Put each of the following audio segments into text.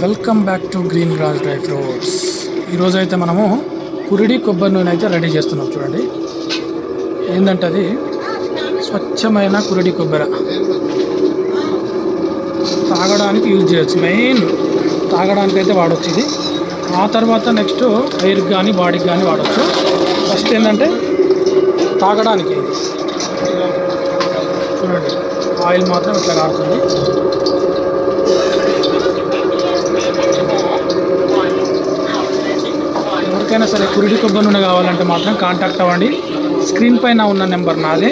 Welcome back to green grass dry fruits. ఈరోజు అయితే మనము కురిడి కొబ్బరి నూనె అయితే రెడీ చేస్తున్నాం. చూడండి, ఏంటంటే అది స్వచ్ఛమైన కురిడి కొబ్బరి తాగడానికి యూజ్ చేయొచ్చు. మెయిన్ తాగడానికి అయితే వాడచ్చు ఇది. ఆ తర్వాత నెక్స్ట్ హెయిర్కి కానీ బాడీకి కానీ వాడచ్చు. ఫస్ట్ ఏంటంటే తాగడానికి ఇది చూడండి, ఆయిల్ మాత్రం ఇట్లా కారుతుంది. ఎవరికైనా సరే కురిడి కొబ్బరి నూనె కావాలంటే మాత్రం కాంటాక్ట్ అవ్వండి. స్క్రీన్ పైన ఉన్న నెంబర్ నాదే.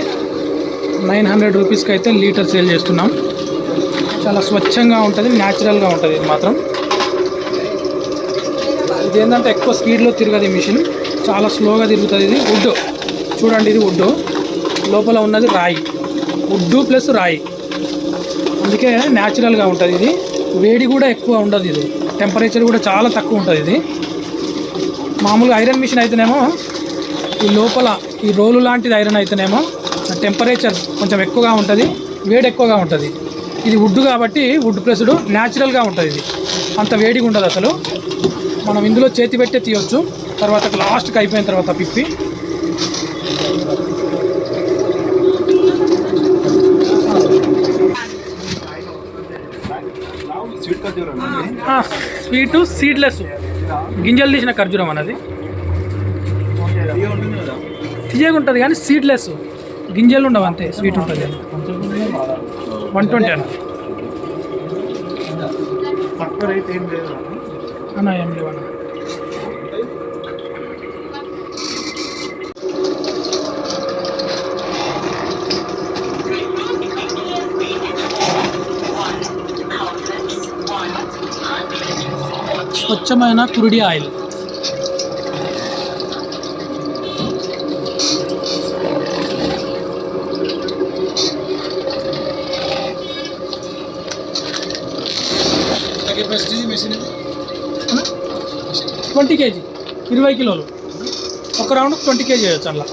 900 రూపీస్కి అయితే లీటర్ సేల్ చేస్తున్నాం. చాలా స్వచ్ఛంగా ఉంటుంది, న్యాచురల్గా ఉంటుంది. ఇది మాత్రం ఇది ఏంటంటే ఎక్కువ స్పీడ్లో తిరగదు. ఈ మిషన్ చాలా స్లోగా తిరుగుతుంది. ఇది వుడ్ చూడండి, ఇది వుడ్, లోపల ఉన్నది రాయి. వుడ్ ప్లస్ రాయి, అందుకే న్యాచురల్గా ఉంటుంది. ఇది వేడి కూడా ఎక్కువ ఉండదు. ఇది టెంపరేచర్ కూడా చాలా తక్కువ ఉంటుంది. ఇది మామూలుగా ఐరన్ మిషన్ అయితేనేమో ఈ లోపల ఈ రోలు లాంటిది ఐరన్ అయితేనేమో టెంపరేచర్ కొంచెం ఎక్కువగా ఉంటుంది, వేడి ఎక్కువగా ఉంటుంది. ఇది వుడ్ కాబట్టి వుడ్ ప్లస్డ్ న్యాచురల్గా ఉంటుంది. ఇది అంత వేడిగా ఉండదు అసలు. మనం ఇందులో చేతి పెట్టే తీయొచ్చు. తర్వాత లాస్ట్కి అయిపోయిన తర్వాత పిప్పి స్వీటు సీడ్లెస్ గింజలు తీసిన ఖర్జూరం అన్నది తీయగా ఉంటుంది, కానీ సీడ్లెస్ గింజలు ఉండవు, అంతే స్వీట్ ఉంటుంది. 120 అన్న ఏం లేవు అన్న. స్వచ్ఛమైన కురిడి ఆయిల్. మెషిన్ 20 kg 20 కిలోలు. ఒక రౌండ్ 20 kg చేయొచ్చు అలా.